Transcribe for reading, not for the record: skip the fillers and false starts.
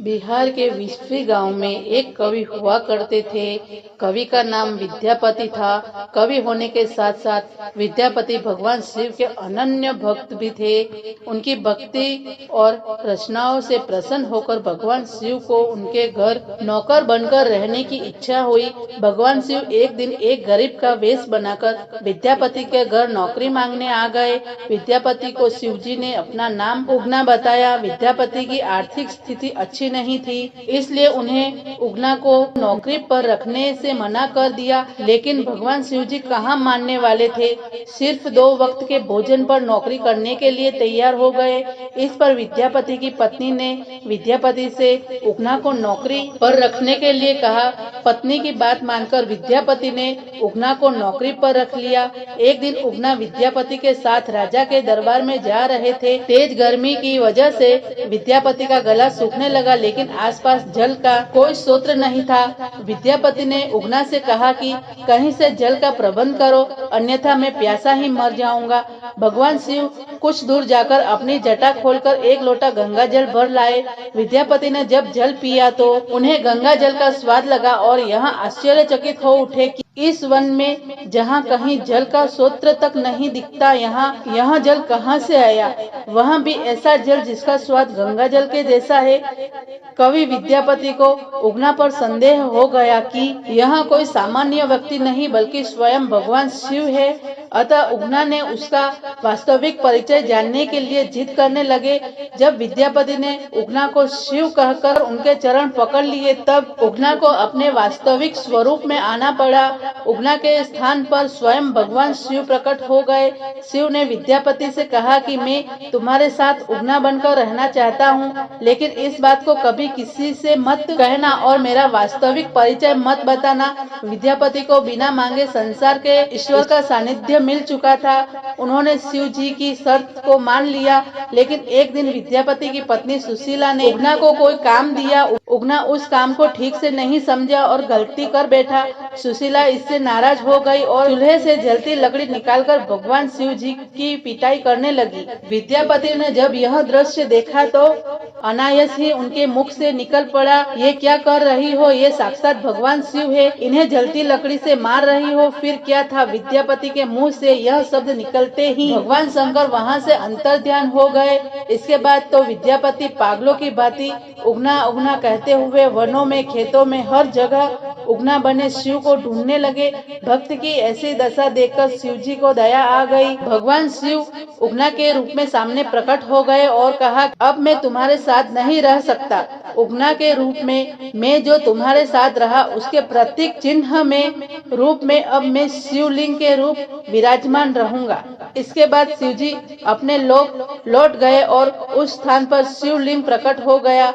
बिहार के विस्फी गांव में एक कवि हुआ करते थे। कवि का नाम विद्यापति था। कवि होने के साथ साथ विद्यापति भगवान शिव के अनन्य भक्त भी थे। उनकी भक्ति और रचनाओं से प्रसन्न होकर भगवान शिव को उनके घर नौकर बनकर रहने की इच्छा हुई। भगवान शिव एक दिन एक गरीब का वेश बनाकर विद्यापति के घर नौकरी मांगने आ गए। विद्यापति को शिवजी ने अपना नाम उगना बताया। विद्यापति की आर्थिक स्थिति अच्छी नहीं थी, इसलिए उन्हें उगना को नौकरी पर रखने से मना कर दिया। लेकिन भगवान शिवजी कहाँ मानने वाले थे। सिर्फ 2 वक्त के भोजन पर नौकरी करने के लिए तैयार हो गए। इस पर विद्यापति की पत्नी ने विद्यापति से उगना को नौकरी पर रखने के लिए कहा। पत्नी की बात मानकर विद्यापति ने उगना को नौकरी पर रख लिया। एक दिन उगना विद्यापति के साथ राजा के दरबार में जा रहे थे। तेज गर्मी की वजह से विद्यापति का गला सूखने लगा, लेकिन आसपास जल का कोई स्रोत नहीं था। विद्यापति ने उगना से कहा कि कहीं से जल का प्रबंध करो, अन्यथा मैं प्यासा ही मर जाऊंगा। भगवान शिव कुछ दूर जाकर अपनी जटा खोलकर एक लोटा गंगा जल भर लाए। विद्यापति ने जब जल पिया तो उन्हें गंगा जल का स्वाद लगा और यहाँ आश्चर्यचकित हो उठे कि इस वन में जहाँ कहीं जल का स्रोत तक नहीं दिखता, यहाँ जल कहाँ से आया। वहाँ भी ऐसा जल जिसका स्वाद गंगा जल के जैसा है। कवि विद्यापति को उगना पर संदेह हो गया कि यहाँ कोई सामान्य व्यक्ति नहीं बल्कि स्वयं भगवान शिव है। अतः उगना ने उसका वास्तविक परिचय जानने के लिए जिद करने लगे। जब विद्यापति ने उगना को शिव कहकर उनके चरण पकड़ लिए, तब उगना को अपने वास्तविक स्वरूप में आना पड़ा। उगना के स्थान पर स्वयं भगवान शिव प्रकट हो गए। शिव ने विद्यापति से कहा कि मैं तुम्हारे साथ उगना बनकर रहना चाहता हूँ, लेकिन इस बात को कभी किसी से मत कहना और मेरा वास्तविक परिचय मत बताना। विद्यापति को बिना मांगे संसार के ईश्वर का सानिध्य मिल चुका था। उन्होंने शिव जी की शर्त को मान लिया। लेकिन एक दिन विद्यापति की पत्नी सुशीला ने उगना को कोई काम दिया। उगना उस काम को ठीक से नहीं समझा और गलती कर बैठा। सुशीला इससे नाराज हो गई और चूल्हे से जलती लकड़ी निकालकर भगवान शिव जी की पिटाई करने लगी। विद्यापति ने जब यह दृश्य देखा तो अनायास ही उनके मुख से निकल पड़ा, ये क्या कर रही हो, ये साक्षात भगवान शिव है, इन्हें जलती लकड़ी से मार रही हो। फिर क्या था, विद्यापति के मुंह से यह शब्द निकलते ही भगवान शंकर वहां से अंतर्ध्यान हो गए। इसके बाद तो विद्यापति पागलों की भांति उगना उगना कहते हुए वनों में, खेतों में, हर जगह उगना बने शिव को ढूंढने लगे। भक्त की ऐसी दशा देखकर शिव जी को दया आ गई। भगवान शिव उगना के रूप में सामने प्रकट हो गए और कहा, अब मैं तुम्हारे साथ नहीं रह सकता। उगना के रूप में मैं जो तुम्हारे साथ रहा, उसके प्रतीक चिन्ह में रूप में अब मैं शिवलिंग के रूप विराजमान रहूंगा। इसके बाद शिव जी अपने लोक लौट गए और उस स्थान पर शिवलिंग प्रकट हो गया।